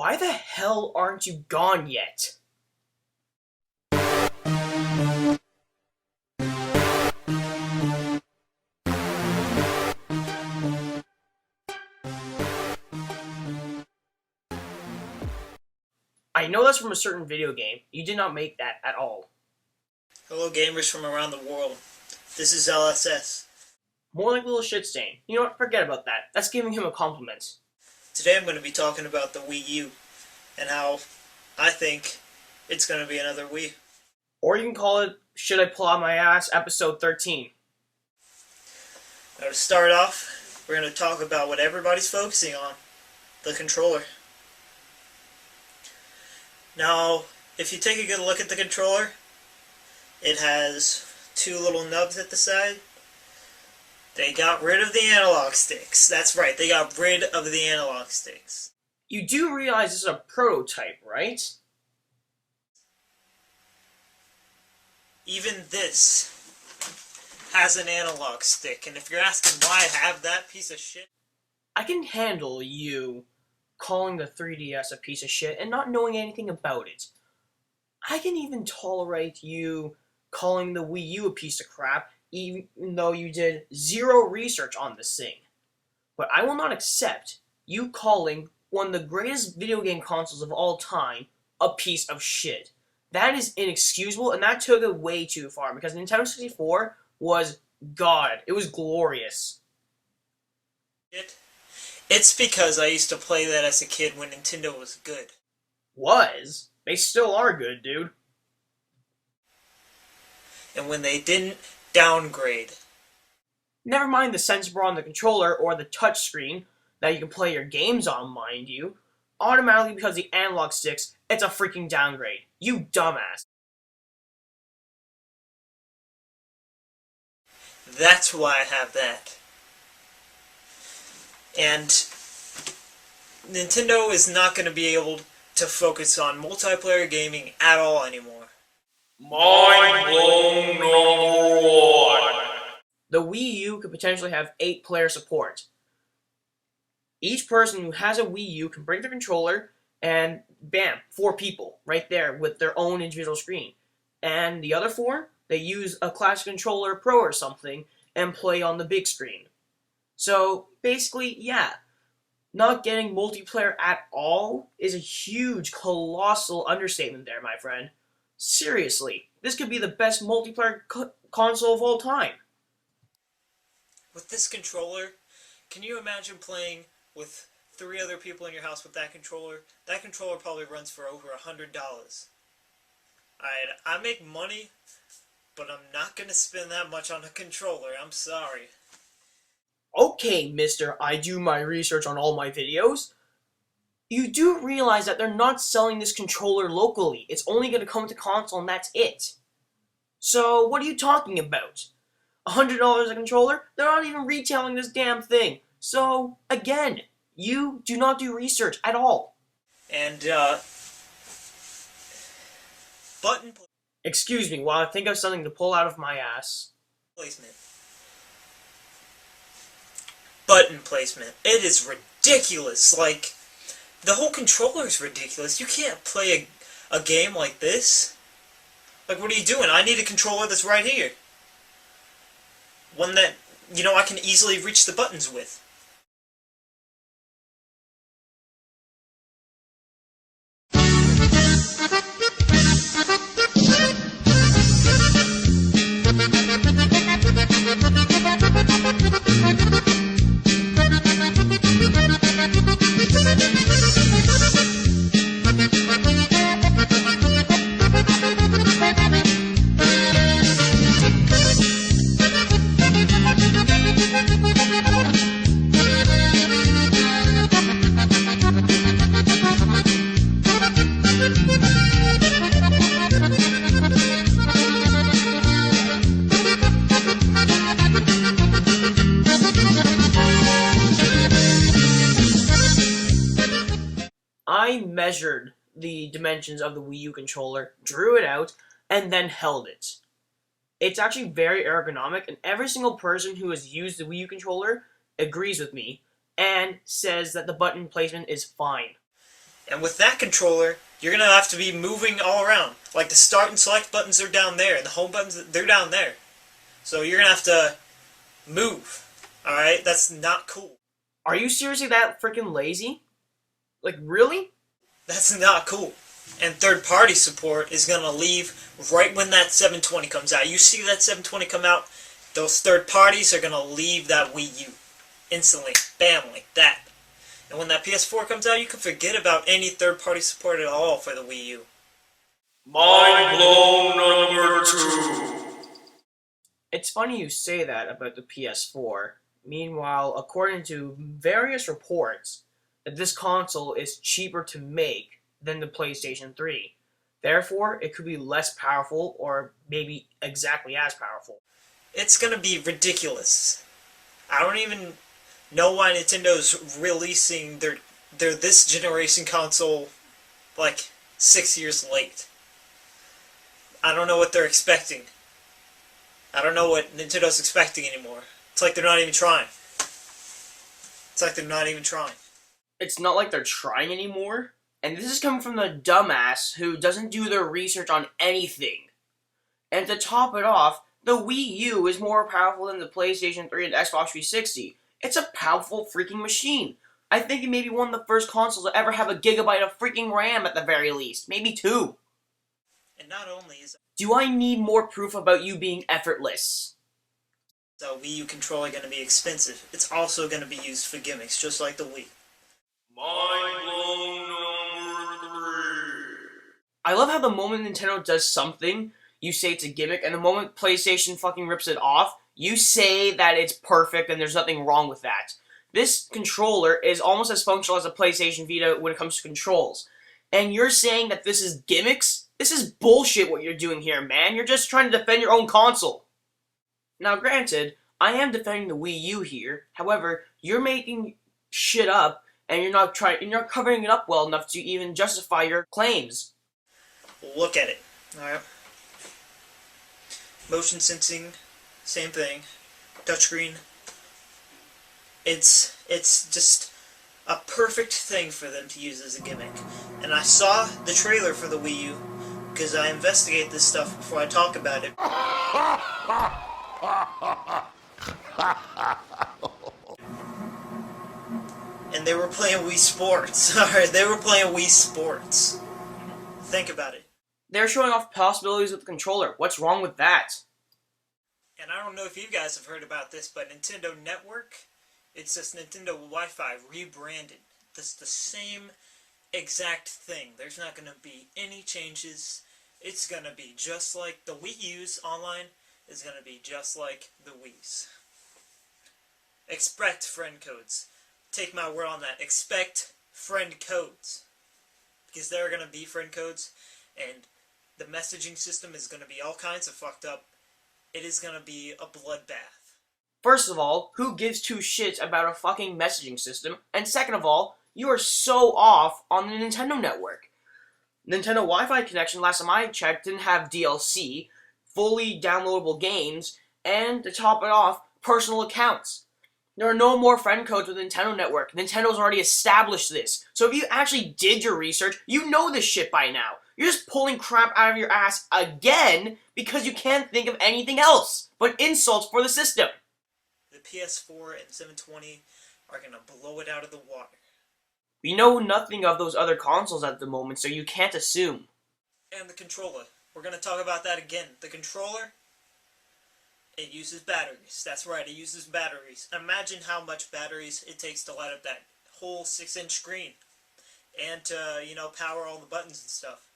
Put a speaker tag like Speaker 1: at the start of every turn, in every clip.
Speaker 1: Why the hell aren't you gone yet? I know that's from a certain video game. You did not make that at all.
Speaker 2: Hello gamers from around the world. This is LSS.
Speaker 1: More like LittleShitStain. You know what? Forget about that. That's giving him a compliment.
Speaker 2: Today I'm going to be talking about the Wii U and how I think it's going to be another Wii.
Speaker 1: Or you can call it Should I Pull Out My Ass episode 13.
Speaker 2: Now to start off, we're going to talk about what everybody's focusing on, the controller. Now, if you take a good look at the controller, it has two little nubs at the side. They got rid of the analog sticks. That's right, they got rid of the analog sticks.
Speaker 1: You do realize this is a prototype, right?
Speaker 2: Even this has an analog stick, and if you're asking why I have that piece of shit,
Speaker 1: I can handle you calling the 3DS a piece of shit and not knowing anything about it. I can even tolerate you calling the Wii U a piece of crap, even though you did zero research on this thing. But I will not accept you calling one of the greatest video game consoles of all time a piece of shit. That is inexcusable, and that took it way too far, because Nintendo 64 was God. It was glorious.
Speaker 2: it's because I used to play that as a kid when Nintendo was good.
Speaker 1: Was? They still are good, dude.
Speaker 2: And when they didn't downgrade.
Speaker 1: Never mind the sensor bar on the controller or the touchscreen that you can play your games on, mind you. Automatically, because the analog sticks, it's a freaking downgrade. You dumbass.
Speaker 2: That's why I have that. And Nintendo is not going to be able to focus on multiplayer gaming at all anymore.
Speaker 1: Mind blown #1. The Wii U could potentially have 8-player support. Each person who has a Wii U can bring their controller and bam, 4 people right there with their own individual screen. And the other 4, they use a Classic Controller Pro or something and play on the big screen. So basically, yeah, not getting multiplayer at all is a huge, colossal understatement there, my friend. Seriously, this could be the best multiplayer console of all time.
Speaker 2: With this controller, can you imagine playing with 3 other people in your house with that controller? That controller probably runs for over $100. I make money, but I'm not going to spend that much on a controller. I'm sorry.
Speaker 1: Okay, mister, I do my research on all my videos. You do realize that they're not selling this controller locally. It's only going to come to console and that's it. So, what are you talking about? $100 a controller? They're not even retailing this damn thing. So, again, you do not do research at all.
Speaker 2: And, button
Speaker 1: Excuse me while I think of something to pull out of my ass.
Speaker 2: placement. Button placement. It is ridiculous. Like, the whole controller is ridiculous. You can't play a game like this. Like, what are you doing? I need a controller that's right here. One that, you know, I can easily reach the buttons with.
Speaker 1: I measured the dimensions of the Wii U controller, drew it out, and then held it. It's actually very ergonomic, and every single person who has used the Wii U controller agrees with me and says that the button placement is fine.
Speaker 2: And with that controller, you're going to have to be moving all around. Like the start and select buttons are down there, and the home buttons, they're down there. So you're going to have to move. Alright? That's not cool.
Speaker 1: Are you seriously that freaking lazy? Like, really?
Speaker 2: That's not cool. And third-party support is going to leave right when that 720 comes out. You see that 720 come out, those third parties are going to leave that Wii U. Instantly. Bam, like that. And when that PS4 comes out, you can forget about any third-party support at all for the Wii U.
Speaker 3: Mind blown number 2.
Speaker 1: It's funny you say that about the PS4. Meanwhile, according to various reports, that this console is cheaper to make than the PlayStation 3. Therefore, it could be less powerful or maybe exactly as powerful.
Speaker 2: It's going to be ridiculous. I don't even know why Nintendo's releasing their this generation console like 6 years late. I don't know what they're expecting. I don't know what Nintendo's expecting anymore. It's like they're not even trying.
Speaker 1: It's not like they're trying anymore. And this is coming from the dumbass who doesn't do their research on anything. And to top it off, the Wii U is more powerful than the PlayStation 3 and Xbox 360. It's a powerful freaking machine. I think it may be one of the first consoles to ever have a gigabyte of freaking RAM at the very least. Maybe 2.
Speaker 2: And not only is
Speaker 1: Do I need more proof about you being effortless?
Speaker 2: the Wii U controller going to be expensive, it's also going to be used for gimmicks, just like the Wii.
Speaker 3: Mind blown number 3.
Speaker 1: I love how the moment Nintendo does something, you say it's a gimmick, and the moment PlayStation fucking rips it off, you say that it's perfect and there's nothing wrong with that. This controller is almost as functional as a PlayStation Vita when it comes to controls. And you're saying that this is gimmicks? This is bullshit what you're doing here, man. You're just trying to defend your own console. Now, granted, I am defending the Wii U here. However, you're making shit up, and you're not covering it up well enough to even justify your claims.
Speaker 2: Look at it. Alright. Motion sensing, same thing. Touchscreen. It's just a perfect thing for them to use as a gimmick. And I saw the trailer for the Wii U, because I investigate this stuff before I talk about it. And they were playing Wii Sports. Alright, they were playing Wii Sports. Think about it.
Speaker 1: They're showing off possibilities with the controller. What's wrong with that?
Speaker 2: And I don't know if you guys have heard about this, but Nintendo Network, it's just Nintendo Wi-Fi rebranded. It's the same exact thing. There's not going to be any changes. It's going to be just like the Wii U's online is going to be just like the Wii's. Expect friend codes. Take my word on that. Expect friend codes. Because there are going to be friend codes, and the messaging system is going to be all kinds of fucked up. It is going to be a bloodbath.
Speaker 1: First of all, who gives two shits about a fucking messaging system? And second of all, you are so off on the Nintendo Network. Nintendo Wi-Fi connection, last time I checked, didn't have DLC, fully downloadable games, and to top it off, personal accounts. There are no more friend codes with Nintendo Network. Nintendo's already established this. So if you actually did your research, you know this shit by now. You're just pulling crap out of your ass again because you can't think of anything else but insults for the system.
Speaker 2: The PS4 and 720 are going to blow it out of the water.
Speaker 1: We know nothing of those other consoles at the moment, so you can't assume.
Speaker 2: And the controller. We're going to talk about that again. The controller, it uses batteries. That's right, it uses batteries. Imagine how much batteries it takes to light up that whole 6-inch screen. And to, power all the buttons and stuff.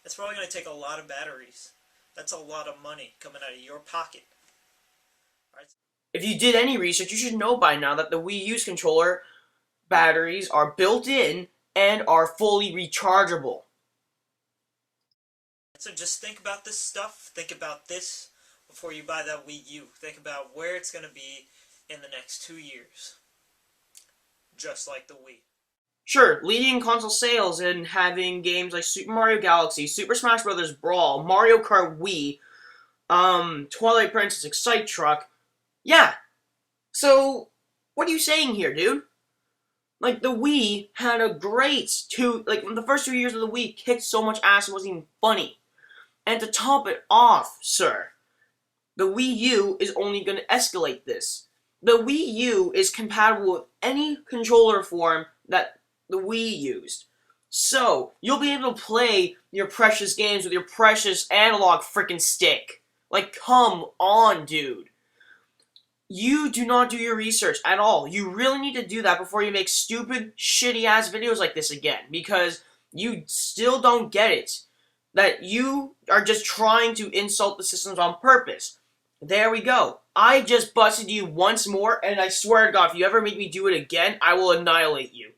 Speaker 2: That's probably going to take a lot of batteries. That's a lot of money coming out of your pocket. Right?
Speaker 1: If you did any research, you should know by now that the Wii U's controller batteries are built in and are fully rechargeable.
Speaker 2: So just think about this stuff. Think about this before you buy that Wii U. Think about where it's going to be in the next 2 years. Just like the Wii.
Speaker 1: Sure, leading console sales and having games like Super Mario Galaxy, Super Smash Bros. Brawl, Mario Kart Wii, Twilight Princess Excite Truck. Yeah. So, what are you saying here, dude? Like, the Wii had a great the first 2 years of the Wii kicked so much ass and wasn't even funny. And to top it off, sir, the Wii U is only going to escalate this. The Wii U is compatible with any controller form that the Wii used. So, you'll be able to play your precious games with your precious analog frickin' stick. Like, come on, dude. You do not do your research at all. You really need to do that before you make stupid, shitty-ass videos like this again. Because you still don't get it. That you are just trying to insult the systems on purpose. There we go. I just busted you once more, and I swear to God, if you ever make me do it again, I will annihilate you.